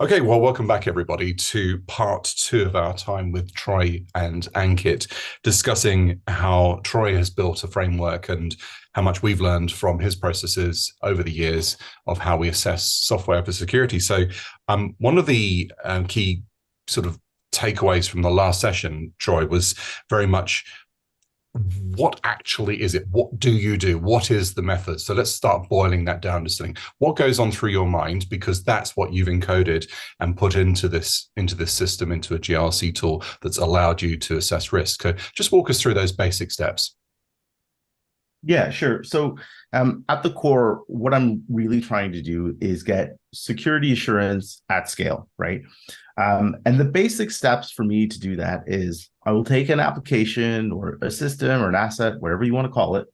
Okay, well, welcome back, everybody, to part two of our time with Troy and Ankit, discussing how Troy has built a framework and how much we've learned from his processes over the years of how we assess software for security. So, one of the key sort of takeaways from the last session, Troy, was very much what actually is it? What do you do? What is the method? So let's start boiling that down to something. What goes on through your mind? Because that's what you've encoded and put into this system, into a GRC tool that's allowed you to assess risk. So just walk us through those basic steps. Yeah, sure. So at the core, what I'm really trying to do is get security assurance at scale, right? And the basic steps for me to do that is I will take an application or a system or an asset, whatever you want to call it.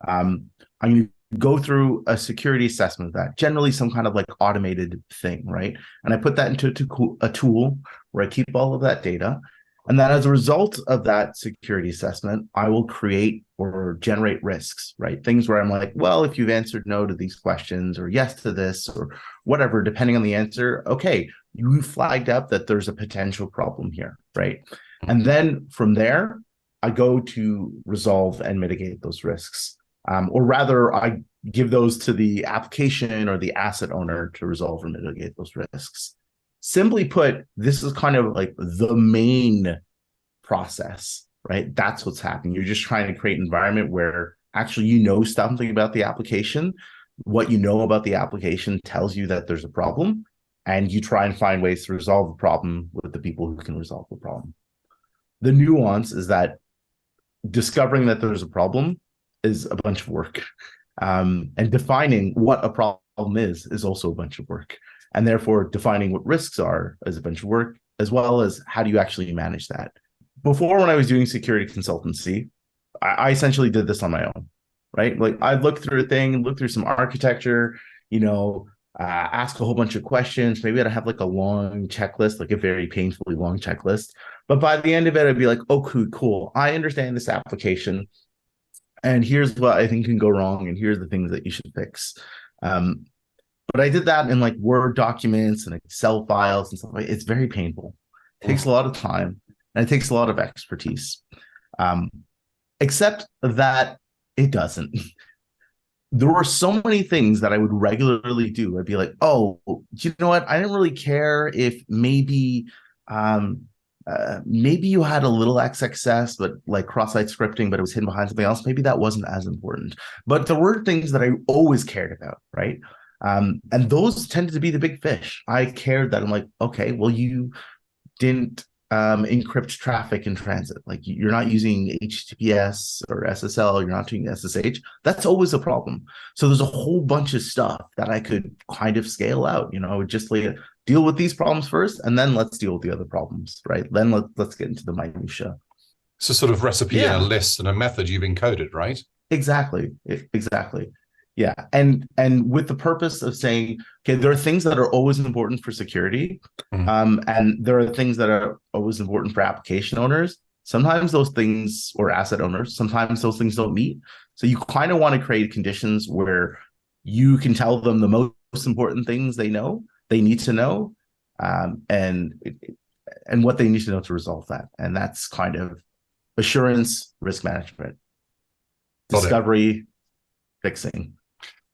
I'm going to go through a security assessment of that, generally some kind of like automated thing, right? And I put that into a tool where I keep all of that data. And then as a result of that security assessment, I will create or generate risks, right? Things where I'm like, well, if you've answered no to these questions or yes to this or whatever, depending on the answer, okay, you flagged up that there's a potential problem here, right? And then from there, I go to resolve and mitigate those risks. Or rather, I give those to the application or the asset owner to resolve or mitigate those risks. Simply put, this is kind of like the main process, right? That's what's happening. You're just trying to create an environment where actually you know something about the application. What you know about the application tells you that there's a problem, and you try and find ways to resolve the problem with the people who can resolve the problem. The nuance is that discovering that there's a problem is a bunch of work. And defining what a problem is also a bunch of work. And therefore, defining what risks are is a bunch of work, as well as how do you actually manage that. Before, when I was doing security consultancy, I essentially did this on my own, right? Like I'd look through a thing, look through some architecture, ask a whole bunch of questions. Maybe I'd have like a long checklist, like a very painfully long checklist. But by the end of it, I'd be like, oh, cool. I understand this application. And here's what I think can go wrong. And here's the things that you should fix. But I did that in like Word documents and Excel files and stuff like that. It's very painful. It takes a lot of time and it takes a lot of expertise. Except that it doesn't. There were so many things that I would regularly do. I'd be like, oh, you know what? I didn't really care if maybe you had a little XXS, but like cross-site scripting, but it was hidden behind something else. Maybe that wasn't as important. But there were things that I always cared about, right? And those tended to be the big fish. I cared that I'm like, okay, well, you didn't encrypt traffic in transit. Like you're not using HTTPS or SSL, you're not doing SSH. That's always a problem. So there's a whole bunch of stuff that I could kind of scale out. I would just deal with these problems first, and then let's deal with the other problems, right? Then let's get into the minutia. It's a sort of recipe and a list and a method you've encoded, right? Exactly. Yeah. And with the purpose of saying, okay, there are things that are always important for security. And there are things that are always important for application owners. Sometimes those things, or asset owners, sometimes those things don't meet. So you kind of want to create conditions where you can tell them the most important things they need to know, and what they need to know to resolve that. And that's kind of assurance, risk management, discovery, fixing.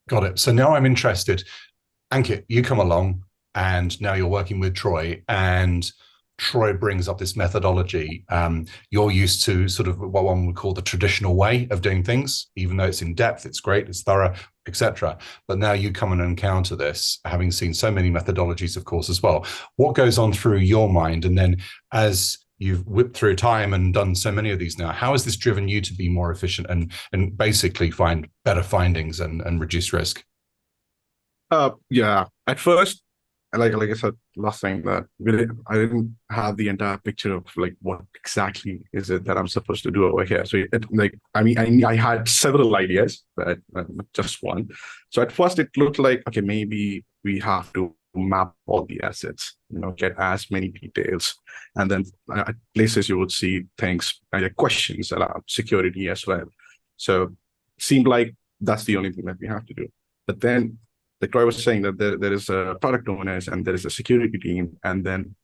Got it. So now I'm interested. Ankit, you come along and now you're working with Troy, and Troy brings up this methodology. You're used to sort of what one would call the traditional way of doing things, even though it's in depth, it's great, it's thorough, etc. But now you come and encounter this, having seen so many methodologies, of course, as well. What goes on through your mind? And then as you've whipped through time and done so many of these now, how has this driven you to be more efficient and basically find better findings and reduce risk? Yeah. At first, like I said last time, that I didn't have the entire picture of like what exactly is it that I'm supposed to do over here. So I had several ideas, but not just one. So at first it looked like, okay, maybe we have to map all the assets, get as many details. And then at places you would see things like questions around security as well. So it seemed like that's the only thing that we have to do. But then like Troy was saying, that there is a product owners and there is a security team. And then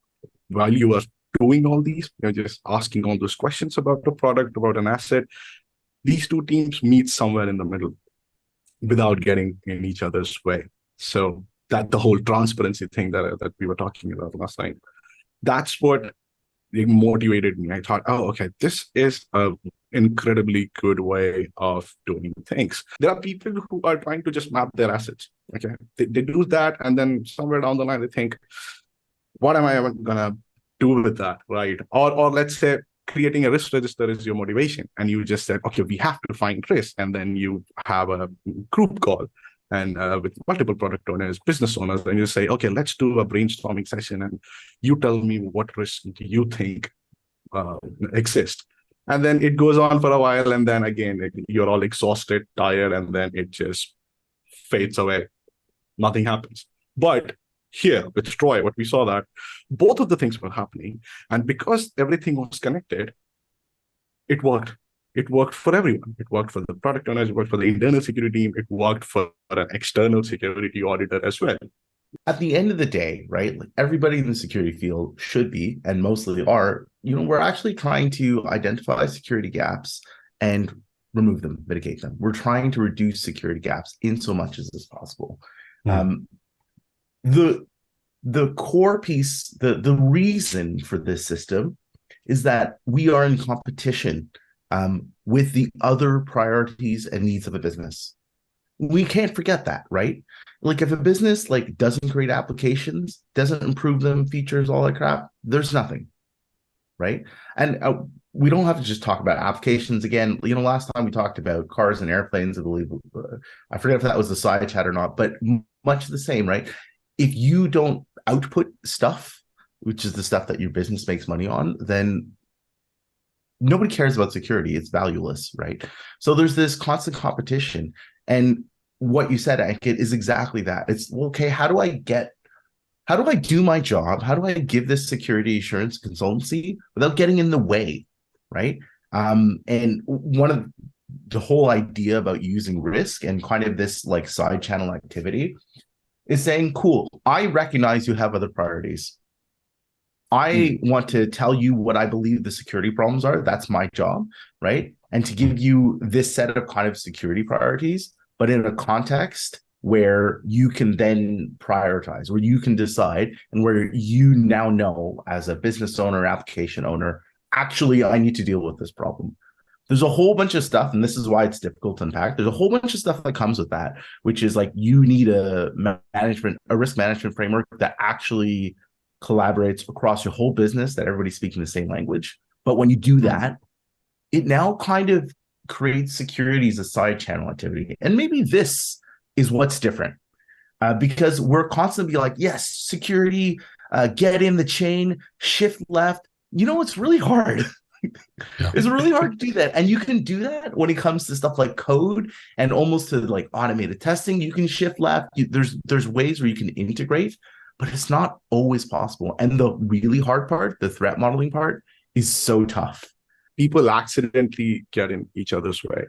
while you are doing all these, you're just asking all those questions about the product, about an asset, these two teams meet somewhere in the middle without getting in each other's way. So that the whole transparency thing that we were talking about last time, that's what it motivated me. I thought, oh, okay, this is a incredibly good way of doing things. There are people who are trying to just map their assets. Okay, they do that, and then somewhere down the line they think, what am I ever gonna do with that, right? Or let's say creating a risk register is your motivation, and you just said, okay, we have to find risk, and then you have a group call and with multiple product owners, business owners, and you say, okay, let's do a brainstorming session, and you tell me what risk do you think exist. And then it goes on for a while, and then again, you're all exhausted, tired, and then it just fades away. Nothing happens. But here with Troy, what we saw that both of the things were happening, and because everything was connected, it worked. It worked for everyone. It worked for the product owners, it worked for the internal security team, it worked for an external security auditor as well. At the end of the day, right, like everybody in the security field should be, and mostly are, we're actually trying to identify security gaps and remove them, mitigate them. We're trying to reduce security gaps in so much as is possible. The core piece, the reason for this system is that we are in competition with the other priorities and needs of a business. We can't forget that, right? Like if a business like doesn't create applications, doesn't improve them, features, all that crap, there's nothing, right? And we don't have to just talk about applications again. Last time we talked about cars and airplanes, I believe. I forget if that was the side chat or not, but much the same, right? If you don't output stuff, which is the stuff that your business makes money on, then nobody cares about security. It's valueless, right? So there's this constant competition. And what you said, Ankit, is exactly that. It's, well, okay, how do I do my job? How do I give this security assurance consultancy without getting in the way, right? And one of the whole idea about using risk and kind of this like side channel activity is saying, cool, I recognize you have other priorities. I want to tell you what I believe the security problems are. That's my job, right? And to give you this set of kind of security priorities, but in a context where you can then prioritize, where you can decide, and where you now know as a business owner, application owner, actually, I need to deal with this problem. There's a whole bunch of stuff, and this is why it's difficult to unpack. There's a whole bunch of stuff that comes with that, which is like you need a risk management framework that actually collaborates across your whole business, that everybody's speaking the same language. But when you do that, it now kind of creates security as a side channel activity. And maybe this is what's different, because we're constantly like, yes, security, get in the chain, shift left. It's really hard. It's really hard to do that. And you can do that when it comes to stuff like code and almost to like automated testing. You can shift left. There's ways where you can integrate, but it's not always possible. And the really hard part, the threat modeling part, is so tough. People accidentally get in each other's way.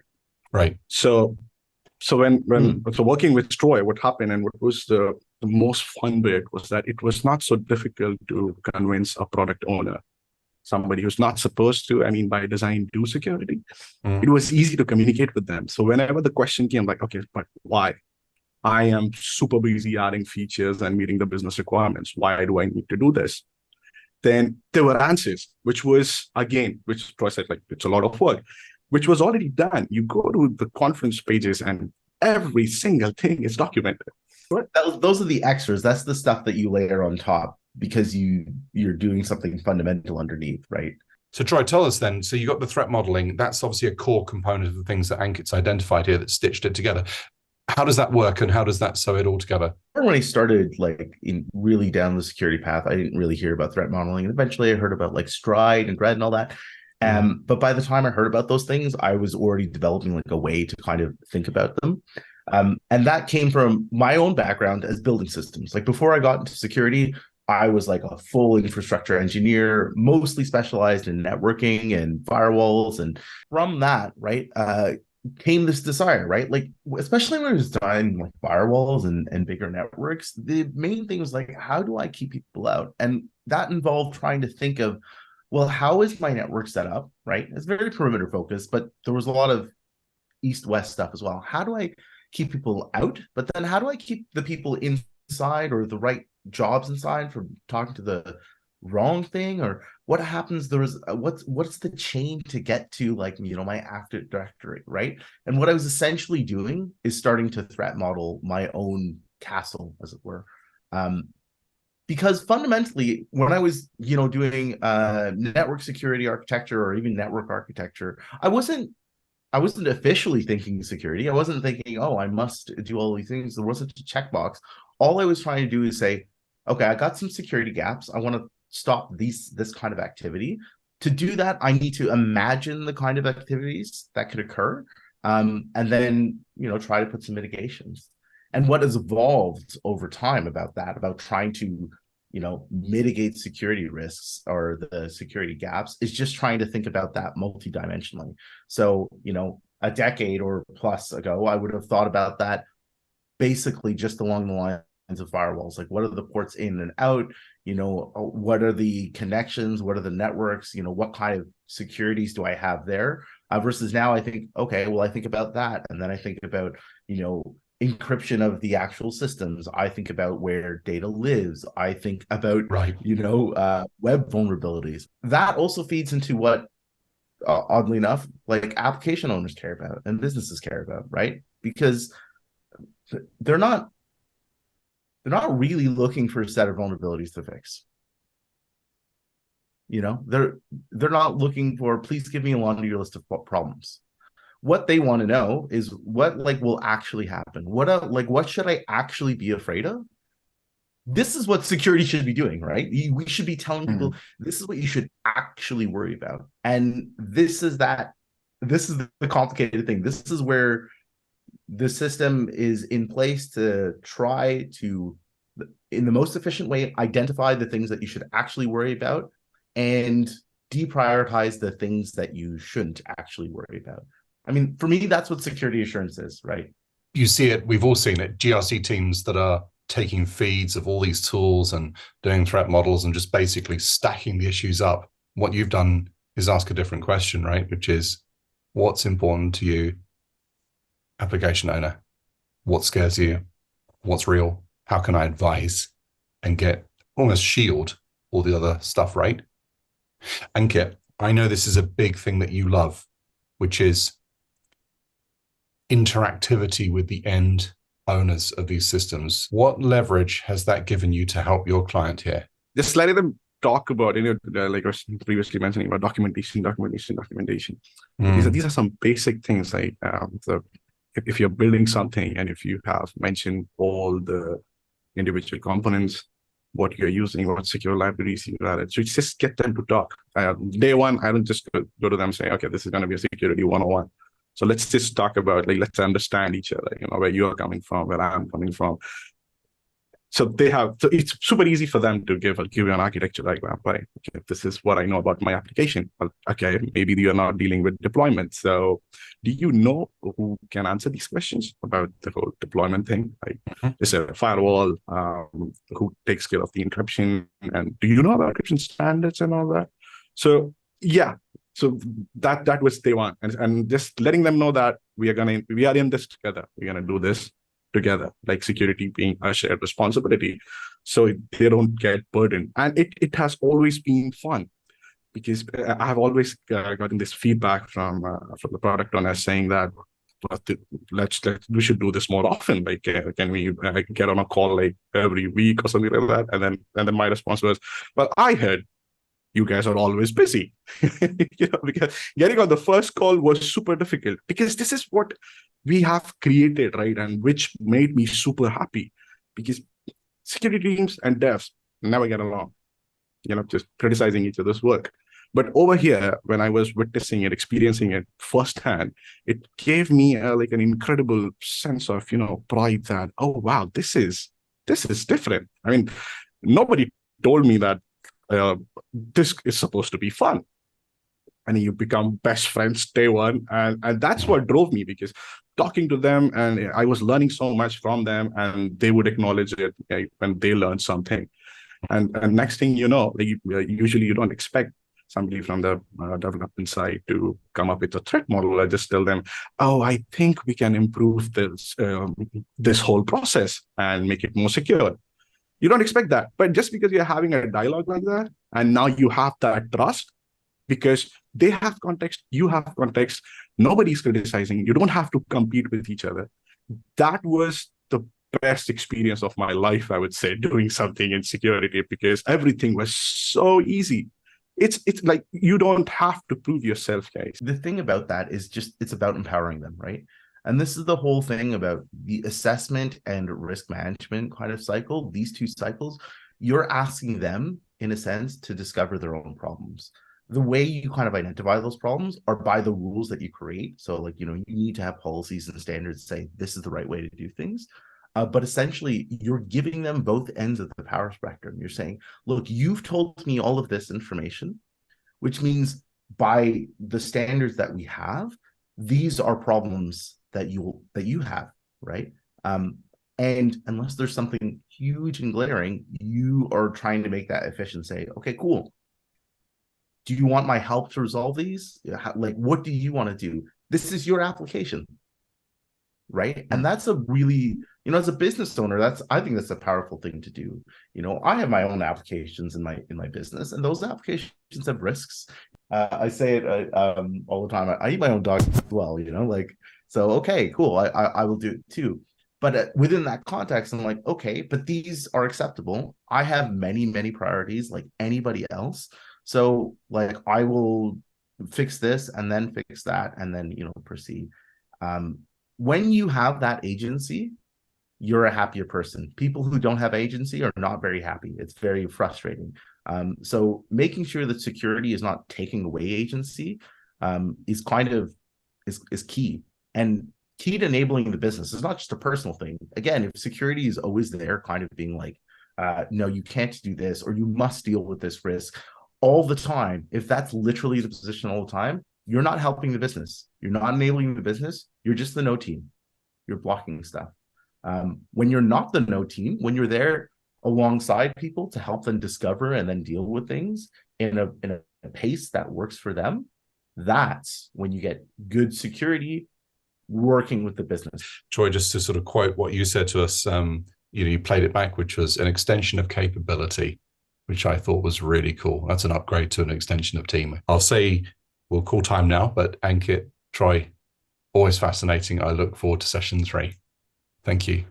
Right. So when working with Troy, what happened and what was the most fun bit was that it was not so difficult to convince a product owner, somebody who's not supposed to, by design, do security. It was easy to communicate with them. So whenever the question came, like, okay, but why? I am super busy adding features and meeting the business requirements. Why do I need to do this? Then there were answers, which Troy said, like, it's a lot of work, which was already done. You go to the conference pages and every single thing is documented. Those are the extras. That's the stuff that you layer on top because you're doing something fundamental underneath, right? So Troy, tell us then, so you got the threat modeling. That's obviously a core component of the things that Ankit's identified here that stitched it together. How does that work and how does that sew it all together? When I started really down the security path, I didn't really hear about threat modeling. And eventually I heard about like Stride and Dread and all that. But by the time I heard about those things, I was already developing like a way to kind of think about them. And that came from my own background as building systems. Like before I got into security, I was like a full infrastructure engineer, mostly specialized in networking and firewalls. And from that, right, came this desire, right? Like, especially when I was designing like firewalls and bigger networks, the main thing was like, how do I keep people out? And that involved trying to think of, well, how is my network set up, right? It's very perimeter focused, but there was a lot of east-west stuff as well. How do I keep people out? But then how do I keep the people inside or the right jobs inside from talking to the wrong thing? Or what happens? There was what's the chain to get to, like, my active directory, right? And what I was essentially doing is starting to threat model my own castle, as it were. Because fundamentally, when I was, doing network security architecture or even network architecture, I wasn't officially thinking security. I wasn't thinking, oh, I must do all these things. There wasn't a checkbox. All I was trying to do is say, okay, I got some security gaps. I want to stop this kind of activity. To do that, I need to imagine the kind of activities that could occur, and then try to put some mitigations. And what has evolved over time about that, about trying to mitigate security risks or the security gaps, is just trying to think about that multidimensionally. So, a decade or plus ago, I would have thought about that basically just along the lines of firewalls. Like, what are the ports in and out? What are the connections? What are the networks? What kind of securities do I have there? Versus now, I think, okay, well, I think about that. And then I think about, encryption of the actual systems. I think about where data lives. I think about, Right. web vulnerabilities. That also feeds into what, oddly enough, like application owners care about and businesses care about, right? Because they're not really looking for a set of vulnerabilities to fix. They're not looking for, please give me a laundry list of problems. What they want to know is what will actually happen. What should I actually be afraid of? This is what security should be doing, right? We should be telling people this is what you should actually worry about. And this is the complicated thing. This is where the system is in place to try to, in the most efficient way, identify the things that you should actually worry about and deprioritize the things that you shouldn't actually worry about. I mean, for me, that's what security assurance is, right? You see it, we've all seen it, GRC teams that are taking feeds of all these tools and doing threat models and just basically stacking the issues up. What you've done is ask a different question, right? Which is, what's important to you, application owner? What scares you? What's real? How can I advise and get almost shield all the other stuff, right? Ankit, I know this is a big thing that you love, which is interactivity with the end owners of these systems. What leverage has that given you to help your client here? Just letting them talk about, like I was previously mentioning about documentation. These are some basic things, like so if you're building something and if you have mentioned all the individual components, what you're using, what secure libraries you added, so just get them to talk. Day one, I don't just go to them and say, okay, this is going to be a security 101. So let's just talk about, let's understand each other, where you are coming from, where I'm coming from. So it's super easy for them to give you an architecture diagram, right? Okay, this is what I know about my application. Well, okay, maybe you're not dealing with deployment. So do you know who can answer these questions about the whole deployment thing? Like, is there a firewall? Who takes care of the encryption? And do you know about encryption standards and all that? So yeah. So that was day one, and just letting them know that we are in this together. We're gonna do this together, like security being a shared responsibility, so they don't get burdened. And it has always been fun, because I have always gotten this feedback from the product owner saying that we should do this more often. Like, can we get on a call like every week or something like that? And then my response was, well, I heard you guys are always busy. Because getting on the first call was super difficult, because this is what we have created, right? And which made me super happy, because security teams and devs never get along, just criticizing each other's work. But over here, when I was witnessing it, experiencing it firsthand, it gave me an incredible sense of, pride that, oh, wow, this is different. I mean, nobody told me that this is supposed to be fun. and you become best friends day one. And that's what drove me, because talking to them, and I was learning so much from them, and they would acknowledge it when they learned something. And next thing you know, like, usually you don't expect somebody from the development side to come up with a threat model. I just tell them, oh, I think we can improve this whole process and make it more secure. You don't expect that. But just because you're having a dialogue like that, and now you have that trust, because they have context, you have context, nobody's criticizing, you don't have to compete with each other. That was the best experience of my life, I would say, doing something in security, because everything was so easy. It's like you don't have to prove yourself, guys. The thing about that is just it's about empowering them, right? And this is the whole thing about the assessment and risk management kind of cycle. These two cycles, you're asking them, in a sense, to discover their own problems. The way you kind of identify those problems are by the rules that you create. So, like, you need to have policies and standards to say this is the right way to do things. But essentially, you're giving them both ends of the power spectrum. You're saying, look, you've told me all of this information, which means by the standards that we have, these are problems that you have, right? And unless there's something huge and glaring, you are trying to make that efficient. Say, okay, cool. Do you want my help to resolve these? Like, what do you want to do? This is your application, right? And that's a really, as a business owner, I think that's a powerful thing to do. I have my own applications in my business, and those applications have risks. I say it all the time. I eat my own dog as well, so okay, cool. I will do it too. But within that context, I'm like, okay, but these are acceptable. I have many, many priorities like anybody else. So, like, I will fix this and then fix that and then, proceed. When you have that agency, you're a happier person. People who don't have agency are not very happy. It's very frustrating. So making sure that security is not taking away agency is kind of is key. And key to enabling the business is not just a personal thing. Again, if security is always there, kind of being like, no, you can't do this, or you must deal with this risk all the time. If that's literally the position all the time, you're not helping the business. You're not enabling the business. You're just the no team. You're blocking stuff. When you're not the no team, when you're there alongside people to help them discover and then deal with things in a pace that works for them, that's when you get good security working with the business. Troy, just to sort of quote what you said to us, you played it back, which was an extension of capability, which I thought was really cool. That's an upgrade to an extension of team. I'll say we'll call time now, but Ankit, Troy, always fascinating. I look forward to session 3. Thank you.